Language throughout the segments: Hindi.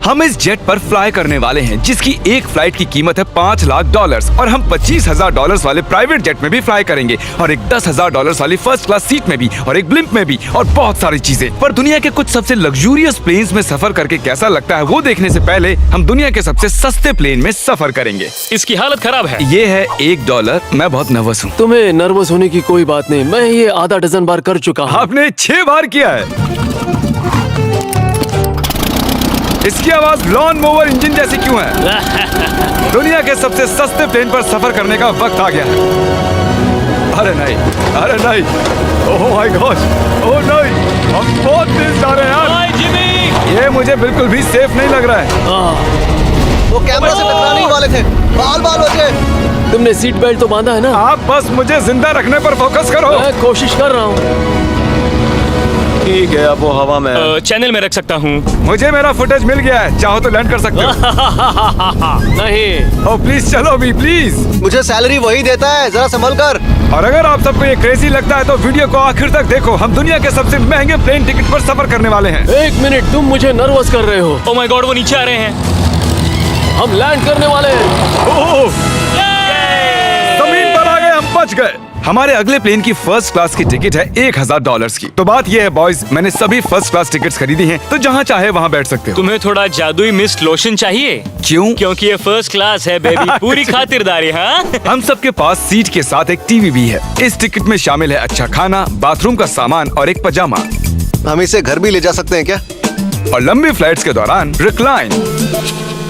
हम इस जेट पर फ्लाई करने वाले हैं जिसकी एक फ्लाइट की कीमत है $5 लाख और हम $25,000 वाले प्राइवेट जेट में भी फ्लाई करेंगे और एक $10,000 वाली फर्स्ट क्लास सीट में भी और एक ब्लिम्प में भी और बहुत सारी चीजें। पर दुनिया के कुछ सबसे लग्जूरियस प्लेन्स में सफर करके कैसा लगता है वो देखने से पहले हम दुनिया के सबसे सस्ते प्लेन में सफर करेंगे। इसकी हालत खराब है। ये है $1। मैं बहुत नर्वस हूँ। तुम्हें नर्वस होने की कोई बात नहीं, मैं ये आधा डजन बार कर चुका हूँ। आपने 6 बार किया है। इसकी आवाज लॉन मोवर इंजन जैसी क्यों है? दुनिया के सबसे सस्ते प्लेन पर सफर करने का वक्त आ गया है। अरे नहीं, अरे नहीं, ओह माय गॉड, ओह नहीं, हम बहुत तेज जा रहे हैं यार। हाय जिमी, ये मुझे बिल्कुल भी सेफ नहीं लग रहा है। वो कैमरा से टकराने ही वाले थे, बाल बच गए। तुमने सीट बेल्ट तो बांधा है ना? आप बस मुझे जिंदा रखने पर फोकस करो। मैं कोशिश कर रहा हूँ। ठीक है, अब वो हवा में है। चैनल में रख सकता हूँ। मुझे मेरा फुटेज मिल गया है, चाहो तो लैंड कर सकते हो। नहीं, ओह प्लीज चलो भी प्लीज। मुझे सैलरी वही देता है, जरा संभल कर। और अगर आप सबको ये क्रेजी लगता है तो वीडियो को आखिर तक देखो। हम दुनिया के सबसे महंगे प्लेन टिकट पर सफर करने वाले हैं। एक मिनट, तुम मुझे नर्वस कर रहे हो। ओह माय गॉड, वो नीचे आ रहे हैं। हम लैंड करने वाले हैं। ओह, जमीन पर आ गए, हम बच गए। हमारे अगले प्लेन की फर्स्ट क्लास की टिकट है $1,000 की। तो बात ये है बॉयज, मैंने सभी फर्स्ट क्लास टिकट्स खरीदी हैं, तो जहाँ चाहे वहाँ बैठ सकते हो। तुम्हें थोड़ा जादुई मिस्ट लोशन चाहिए? क्यों? क्योंकि ये फर्स्ट क्लास है बेबी, पूरी खातिरदारी। हाँ, हम सबके पास सीट के साथ एक टीवी भी है। इस टिकट में शामिल है अच्छा खाना, बाथरूम का सामान और एक पजामा। हम इसे घर भी ले जा सकते हैं क्या? और लंबी फ्लाइट्स के दौरान रिक्लाइन,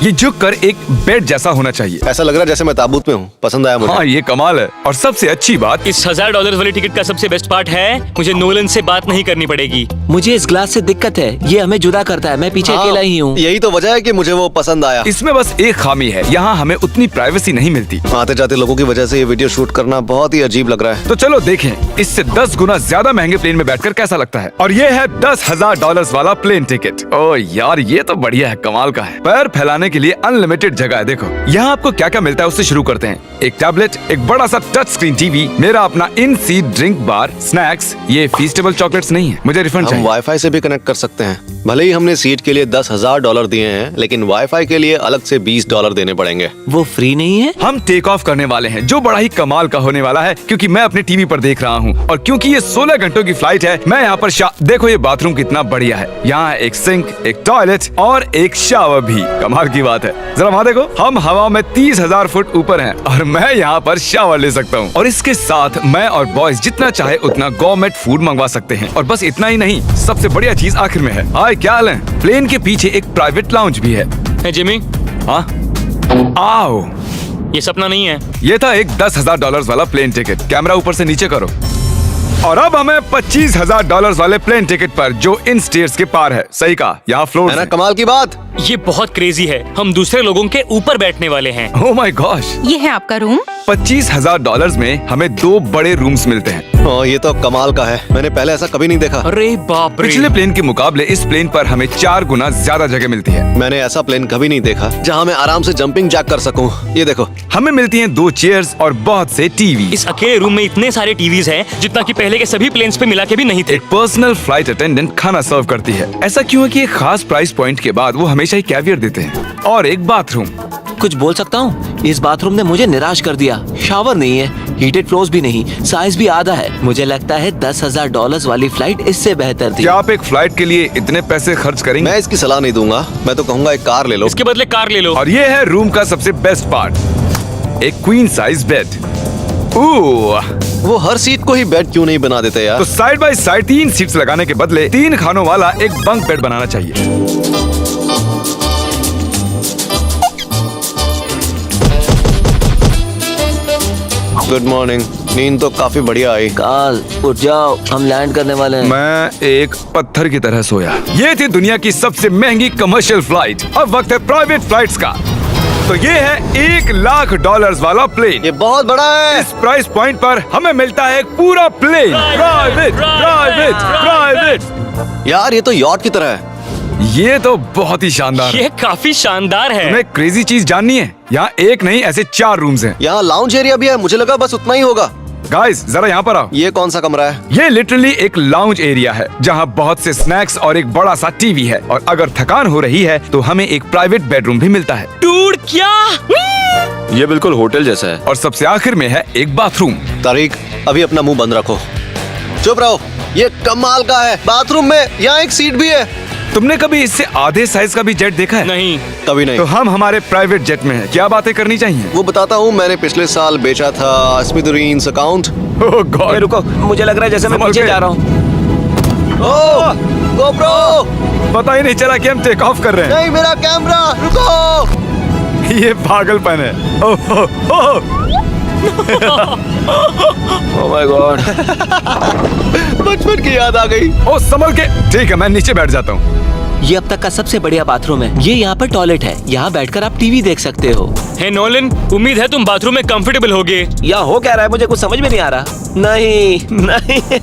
ये झुक कर एक बेड जैसा होना चाहिए। ऐसा लग रहा है जैसे मैं ताबूत में हूँ। पसंद आया मुझे। हाँ ये कमाल है। और सबसे अच्छी बात, इस $1,000 वाली टिकट का सबसे बेस्ट पार्ट है मुझे नोलन से बात नहीं करनी पड़ेगी। मुझे इस ग्लास से दिक्कत है, ये हमें जुदा करता है। मैं पीछे अकेला ही हूँ। यही तो वजह है कि मुझे वो पसंद आया। इसमें बस एक खामी है, यहाँ हमें उतनी प्राइवेसी नहीं मिलती। आते जाते लोगों की वजह से ये वीडियो शूट करना बहुत ही अजीब लग रहा है। तो चलो देखें इससे 10 गुना ज्यादा महंगे प्लेन में बैठकर कैसा लगता है। और ये है $10,000 वाला प्लेन टिकट। ओ यार ये तो बढ़िया है, कमाल का है। पैर फैलाने के लिए अनलिमिटेड जगह है। देखो यहाँ आपको क्या क्या मिलता है उससे शुरू करते हैं। एक टैबलेट, एक बड़ा सा टच स्क्रीन टीवी, मेरा अपना इन सीट ड्रिंक बार, स्नैक्स। ये फीस्टेबल चॉकलेट्स नहीं है, मुझे रिफंड हम चाहिए। वाईफाई से भी कनेक्ट कर सकते हैं। भले ही हमने सीट के लिए $10,000 दिए हैं, लेकिन वाईफाई के लिए अलग से $20 देने पड़ेंगे। वो फ्री नहीं है? हम टेक ऑफ करने वाले हैं, जो बड़ा ही कमाल का होने वाला है क्योंकि मैं अपने टीवी पर देख रहा हूँ। और क्योंकि ये 16 घंटों की फ्लाइट है, मैं यहाँ पर देखो ये बाथरूम कितना बढ़िया है। यहाँ एक सिंक, एक टॉयलेट और एक शावर भी। कमाल की बात है, जरा वहाँ देखो, हम हवा में 30,000 फुट ऊपर हैं और मैं यहाँ पर शावर ले सकता हूँ। और इसके साथ मैं और बॉयज जितना चाहे उतना गवर्नमेंट फूड मंगवा सकते हैं। और बस इतना ही नहीं, सबसे बढ़िया चीज आखिर में है। हाय क्या हाल है? प्लेन के पीछे एक प्राइवेट लाउंज भी है। है जिमी, हाँ आओ, ये सपना नहीं है। ये था एक $10,000 वाला प्लेन टिकट। कैमरा ऊपर से नीचे करो। और अब हमें $25,000 वाले प्लेन टिकट पर, जो इन स्टेयर्स के पार है। सही कहा, यहाँ फ्लोर है ना कमाल की बात। ये बहुत क्रेजी है, हम दूसरे लोगों के ऊपर बैठने वाले हैं। ओह माय गॉश, ये है आपका रूम। $25,000 में हमें 2 बड़े रूम्स मिलते हैं। ये तो कमाल का है, मैंने पहले ऐसा कभी नहीं देखा। अरे बाप रे, पिछले प्लेन के मुकाबले इस प्लेन पर हमें 4 गुना ज्यादा जगह मिलती है। मैंने ऐसा प्लेन कभी नहीं देखा जहाँ मैं आराम से जंपिंग जैक कर सकूं। ये देखो, हमें मिलती हैं 2 चेयर्स और बहुत से टीवी। इस अकेले रूम में इतने सारे टीवीज हैं जितना कि पहले के सभी प्लेन्स पे मिला के भी नहीं थे। एक पर्सनल फ्लाइट अटेंडेंट खाना सर्व करती है। ऐसा क्यों है कि एक खास प्राइस पॉइंट के बाद वो हमेशा ही कैवियर देते हैं। और एक बाथरूम। कुछ बोल सकता हूँ? इस बाथरूम ने मुझे निराश कर दिया। शावर नहीं है, हीटेड फ्लोर्स भी नहीं, साइज भी आधा है। मुझे लगता है $10,000 वाली फ्लाइट इससे बेहतर थी। क्या आप एक फ्लाइट के लिए इतने पैसे खर्च करेंगे? मैं इसकी सलाह नहीं दूंगा। मैं तो कहूँगा एक कार ले लो। इसके बदले कार ले लो। और ये है रूम का सबसे बेस्ट पार्ट, एक क्वीन साइज बेड। वो हर सीट को ही बेड क्यों नहीं बना देते यार? तो साइड बाय साइड 3 सीट्स लगाने के बदले 3 खानों वाला एक बंक बेड बनाना चाहिए। Good morning. नींद तो काफी बढ़िया आई। काल उठ जाओ, हम लैंड करने वाले हैं। मैं एक पत्थर की तरह सोया। ये थी दुनिया की सबसे महंगी कमर्शियल फ्लाइट। अब वक्त है प्राइवेट फ्लाइट्स का। तो ये है $1,00,000 वाला प्लेन। ये बहुत बड़ा है। इस प्राइस पॉइंट पर हमें मिलता है एक पूरा प्लेन। Private private private. यार ये तो यॉट की तरह है। ये तो बहुत ही शानदार है। ये काफी शानदार है। तुम्हें क्रेजी चीज जाननी है? यहाँ एक नहीं ऐसे 4 रूम्स हैं। यहाँ लाउंज एरिया भी है, मुझे लगा बस उतना ही होगा। गाइस जरा यहाँ पर आओ। ये कौन सा कमरा है? ये लिटरली एक लाउंज एरिया है जहाँ बहुत से स्नैक्स और एक बड़ा सा टीवी है, और अगर थकान हो रही है तो हमें एक प्राइवेट बेडरूम भी मिलता है। डूड क्या? ये बिल्कुल होटल जैसा है। और सबसे आखिर में है एक बाथरूम। तारिक, अभी अपना मुंह बंद रखो, चुप रहो। ये कमाल का है। बाथरूम में यहाँ एक सीट भी है। तुमने कभी इससे आधे साइज का भी जेट देखा है? नहीं। कभी नहीं। तो हम हमारे प्राइवेट जेट में हैं। क्या बातें करनी चाहिए? वो बताता हूँ, मैंने पिछले साल बेचा था स्मिथेरियंस अकाउंट। ओह ए, गॉड, रुको, मुझे लग रहा है जैसे मैं संभल पीछे के। जा रहा हूँ। ओह गोप्रो, पता ही नहीं चला कि हम टेक ऑफ कर रहे हैं। नहीं मेरा कैमरा, रुको। ये पागलपन है। Oh oh, oh. Oh my god. बचपन की याद आ गई। ओ संभल के। ठीक है, मैं नीचे बैठ जाता हूँ। ये अब तक का सबसे बढ़िया बाथरूम है। ये यहाँ पर टॉयलेट है। यहाँ बैठकर आप टीवी देख सकते हो। हे नोलन, उम्मीद है तुम बाथरूम में कंफर्टेबल होगे। या हो क्या रहा है, मुझे कुछ समझ में नहीं आ रहा। नहीं नहीं।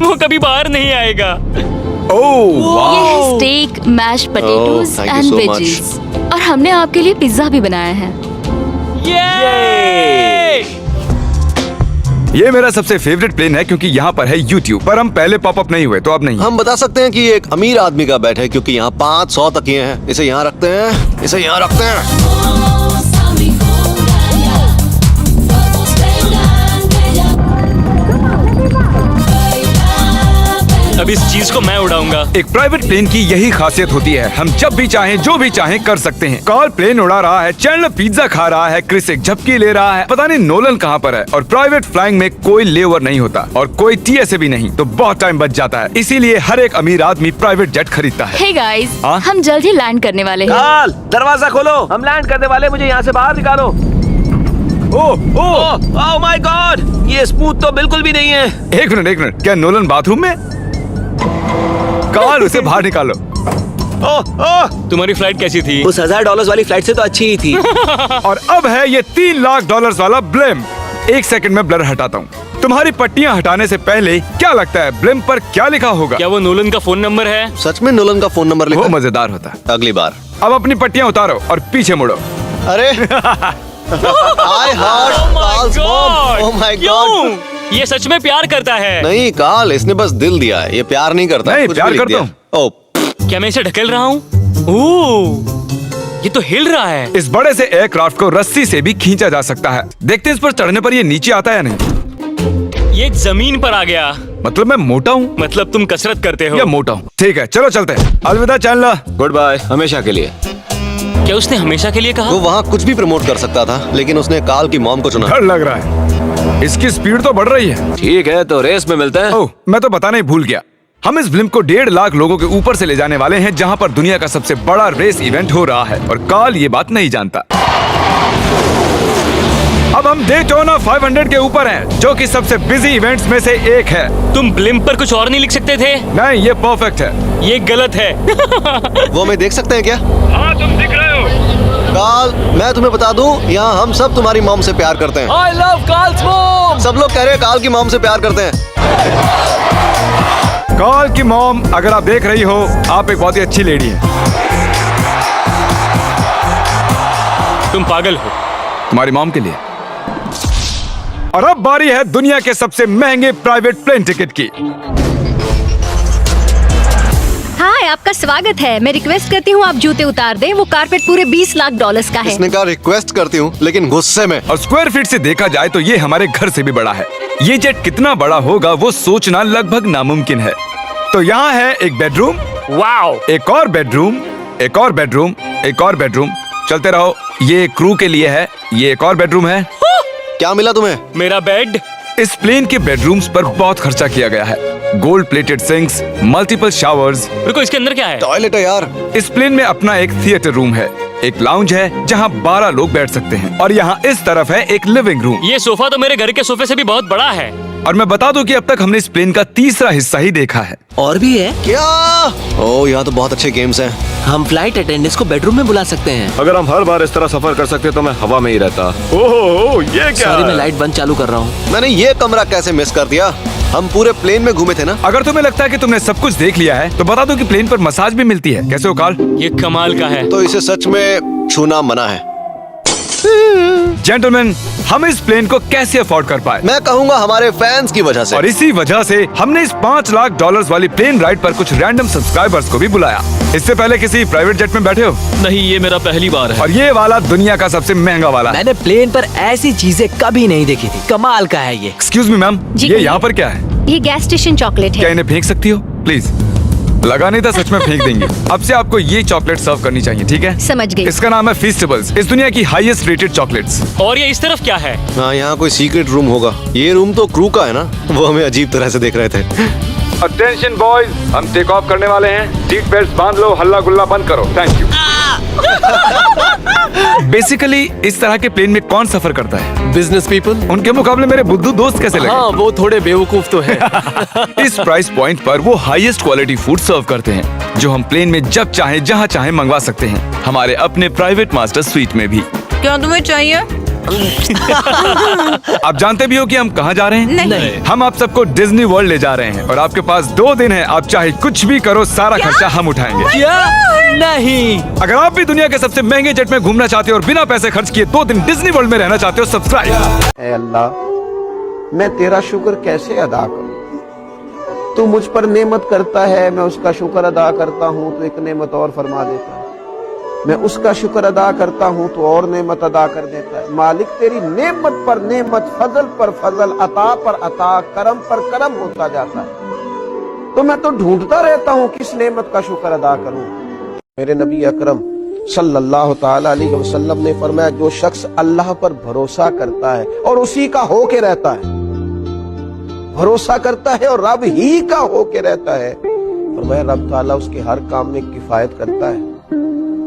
वो कभी बाहर नहीं आएगा। ओह ये वाह। है steak, mash potatoes thank you and so much. Veggies, और हमने आपके लिए पिज्जा भी बनाया है। ये ये मेरा सबसे फेवरेट प्लेन है क्योंकि यहाँ पर है YouTube, पर हम पहले पॉपअप नहीं हुए तो अब नहीं। हम बता सकते हैं कि ये एक अमीर आदमी का बेड है क्योंकि यहाँ 500 तकिए हैं। इसे यहाँ रखते हैं, इसे यहाँ रखते हैं। अब इस चीज को मैं उड़ाऊंगा। एक प्राइवेट प्लेन की यही खासियत होती है, हम जब भी चाहें जो भी चाहें कर सकते हैं। कार्ल प्लेन उड़ा रहा है, चैंडलर पिज्जा खा रहा है, क्रिस एक झपकी ले रहा है, पता नहीं नोलन कहाँ पर है। और प्राइवेट फ्लाइंग में कोई लेओवर नहीं होता और कोई TSA भी नहीं, तो बहुत टाइम बच जाता है। इसीलिए हर एक अमीर आदमी प्राइवेट जेट खरीदता है। हे गाइस, हाँ? हम जल्द ही लैंड करने वाले हैं। काल, दरवाजा खोलो, हम लैंड करने वाले। मुझे यहाँ से बाहर निकालो। ओह ओह, ओह माय गॉड, ये स्मूथ तो बिल्कुल भी नहीं है। एक मिनट, क्या नोलन बाथरूम में? कार्ल, उसे बाहर निकालो। ओह ओह, तुम्हारी फ्लाइट कैसी थी? उस $1000 वाली फ्लाइट से तो अच्छी ही थी। और अब है ये $3 लाख वाला ब्लिम। एक सेकंड में ब्लर हटाता हूँ। तुम्हारी पट्टियाँ हटाने से पहले क्या लगता है ब्लिम पर क्या लिखा होगा? क्या वो नोलन का फोन नंबर है? सच में नोलन का फोन नंबर वो लिखा है? मजेदार होता है। अगली बार। अब अपनी पट्टियाँ उतारो और पीछे मुड़ो। अरे I heart Carl's mom. Oh my god. क्यों? ये सच में प्यार करता है। नहीं कार्ल, इसने बस दिल दिया है, ये प्यार नहीं करता। नहीं, कुछ प्यार भी लिख करता दिया। ओह, क्या मैं इसे ढकेल रहा हूँ? ओह, ये तो हिल रहा है। इस बड़े से एयरक्राफ्ट को रस्सी से भी खींचा जा सकता है। देखते हैं इस पर चढ़ने पर ये नीचे आता है या नहीं। ये जमीन पर आ गया। मतलब मैं मोटा हूँ मतलब तुम कसरत करते हो। या मोटा हूँ? ठीक है, चलो चलते हैं। अलविदा चैंडलर। गुड बाय, हमेशा के लिए। क्या उसने हमेशा के लिए कहा? वो वहाँ कुछ भी प्रमोट कर सकता था, लेकिन उसने कार्ल की मॉम को चुना। डर लग रहा है, इसकी स्पीड तो बढ़ रही है। ठीक है, तो रेस में मिलते हैं। ओह, मैं तो बताना ही भूल गया। हम इस ब्लिम्प को 1.5 लाख लोगों के ऊपर से ले जाने वाले हैं, जहां पर दुनिया का सबसे बड़ा रेस इवेंट हो रहा है, और कार्ल ये बात नहीं जानता। अब हम डेटोना 500 के ऊपर हैं, जो कि सबसे बिजी इवेंट्स में से एक है। तुम ब्लिम्प पर कुछ और नहीं लिख सकते थे? नहीं, ये परफेक्ट है। ये गलत है। वो हमें देख सकते हैं क्या? हाँ, तुम दिख रहे हो। कार्ल, मैं तुम्हें बता दूं, यहाँ हम सब तुम्हारी मॉम से प्यार करते हैं। I love Carl's mom। सब लोग कह रहे हैं कार्ल की मॉम से प्यार करते हैं। कार्ल की मॉम, अगर आप देख रही हो, आप एक बहुत ही अच्छी लेडी हैं। तुम पागल हो। तुम्हारी मॉम के लिए। और अब बारी है दुनिया के सबसे महंगे प्राइवेट प्लेन टिकट की। हाय, आपका स्वागत है। मैं रिक्वेस्ट करती हूँ आप जूते उतार दें। वो कारपेट पूरे $20 लाख का है। इसने कहा रिक्वेस्ट करती हूँ, लेकिन गुस्से में। और स्क्वायर फीट से देखा जाए तो ये हमारे घर से भी बड़ा है। ये जेट कितना बड़ा होगा वो सोचना लगभग नामुमकिन है। तो यहाँ है एक बेडरूम, वाओ, एक और बेडरूम, एक और बेडरूम, एक और बेडरूम। चलते रहो। ये क्रू के लिए है, ये एक और बेडरूम है। क्या मिला तुम्हें? मेरा बेड। इस प्लेन के बेडरूम्स पर बहुत खर्चा किया गया है। Gold plated sinks, multiple showers. रुको, इसके अंदर क्या है? टॉयलेट है यार। इस प्लेन में अपना एक थिएटर रूम है, एक लाउंज है जहाँ 12 लोग बैठ सकते हैं, और यहाँ इस तरफ है एक लिविंग रूम। ये सोफा तो मेरे घर के सोफे से भी बहुत बड़ा है। और मैं बता दूं कि अब तक हमने इस प्लेन का तीसरा हिस्सा ही देखा है। और भी है। क्या? ओह, यहाँ तो बहुत अच्छे गेम्स हैं। हम फ्लाइट अटेंडेंस को बेडरूम में बुला सकते हैं। अगर हम हर बार इस तरह सफर कर सकते तो मैं हवा में ही रहता। ओह, ये क्या? सॉरी, मैं लाइट बंद चालू कर रहा हूँ। मैंने ये कमरा कैसे मिस कर दिया? हम पूरे प्लेन में घूमे थे ना। अगर तुम्हें लगता है कि तुमने सब कुछ देख लिया है तो बता दो कि प्लेन पर मसाज भी मिलती है। कैसे हो कार्ल? ये कमाल का है। तो इसे सच में छूना मना है। जेंटलमैन, हम इस प्लेन को कैसे अफोर्ड कर पाए? मैं कहूंगा हमारे फैंस की वजह से। और इसी वजह से हमने इस $5 लाख वाली प्लेन राइड पर कुछ रैंडम सब्सक्राइबर्स को भी बुलाया। इससे पहले किसी प्राइवेट जेट में बैठे हो? नहीं, ये मेरा पहली बार है। और ये वाला दुनिया का सबसे महंगा वाला है। मैंने प्लेन पर ऐसी चीजें कभी नहीं देखी थी। कमाल का है ये। एक्सक्यूज मी मैम, जी ये कहिए। यहाँ पर क्या है? ये गैस स्टेशन चॉकलेट क्या है। इन्हें फेंक सकती हो प्लीज? लगा नहीं था, सच में फेंक देंगे। अब से आपको ये चॉकलेट सर्व करनी चाहिए, ठीक है? समझ गई। इसका नाम है फीस्टेबल्स, इस दुनिया की हाईएस्ट रेटेड चॉकलेट्स। और ये इस तरफ क्या है? हाँ, यहाँ कोई सीक्रेट रूम होगा। ये रूम तो क्रू का है ना, वो हमें अजीब तरह से देख रहे थे। अटेंशन बॉयज, हम टेक ऑफ करने वाले हैं। सीट बेल्ट बांध लो, हल्ला गुल्ला बंद करो। Thank you. बेसिकली इस तरह के प्लेन में कौन सफर करता है? Business people. उनके मुकाबले मेरे बुद्धू दोस्त कैसे लगे? हाँ, वो थोड़े बेवकूफ तो है। इस प्राइस पॉइंट पर वो हाईएस्ट क्वालिटी फूड सर्व करते हैं, जो हम प्लेन में जब चाहे जहाँ चाहे मंगवा सकते हैं, हमारे अपने प्राइवेट मास्टर स्वीट में भी। क्या तुम्हें चाहिए? आप जानते भी हो कि हम कहाँ जा रहे हैं? नहीं। हम आप सबको डिज्नी वर्ल्ड ले जा रहे हैं और आपके पास 2 दिन है। आप चाहे कुछ भी करो, सारा खर्चा हम उठाएंगे। क्या? नहीं। अगर आप भी दुनिया के सबसे महंगे जेट में घूमना चाहते हो और बिना पैसे खर्च किए 2 दिन डिज्नी वर्ल्ड में रहना चाहते हो, सब्सक्राइब। ऐ अल्लाह, मैं तेरा शुक्र कैसे अदा करूं? तू मुझ पर नेमत करता है, मैं उसका शुक्र अदा करता हूं तो एक नेमत और फरमा देता है। मैं उसका शुक्र अदा करता हूं तो और नेमत अदा कर देता है। मालिक, तेरी नेमत पर नेमत, फजल पर फजल, अता पर अता, करम पर करम होता जाता है। तो मैं तो ढूंढता रहता हूं किस नेमत का शुक्र अदा करूं। मेरे नबी अकरम सल्लल्लाहु ताला अलैहि वसल्लम ने फरमाया, जो शख्स अल्लाह पर भरोसा करता है और उसी का होके रहता है, भरोसा करता है और रब ही का होके रहता है, फरमाया रब ताला उसके हर काम में किफायत करता है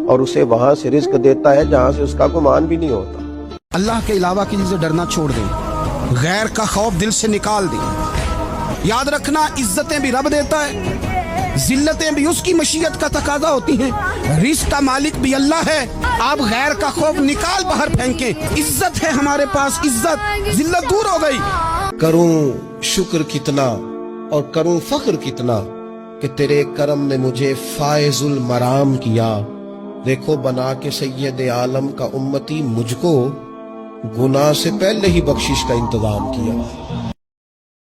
और उसे वहां से रिस्क देता है जहां से उसका गुमान भी नहीं होता। अल्लाह के अलावा किसी से डरना छोड़ दें, गैर का खौफ दिल से निकाल दें। याद रखना, इज्जतें भी रब देता है, जिल्लतें भी उसकी मशीयत का तकाजा होती हैं। रिस्क का मालिक भी अल्लाह है। आप गैर का खौफ निकाल बाहर फेंकें। इज्जत है हमारे पास, इज्जत, जिल्लत दूर हो गई। करूं शुक्र कितना और करूं फख्र कितना कि तेरे करम ने मुझे फायजुल मराम किया। देखो बना के सैयद आलम का उम्मती मुझको गुनाह से पहले ही बख्शिश का इंतजाम किया।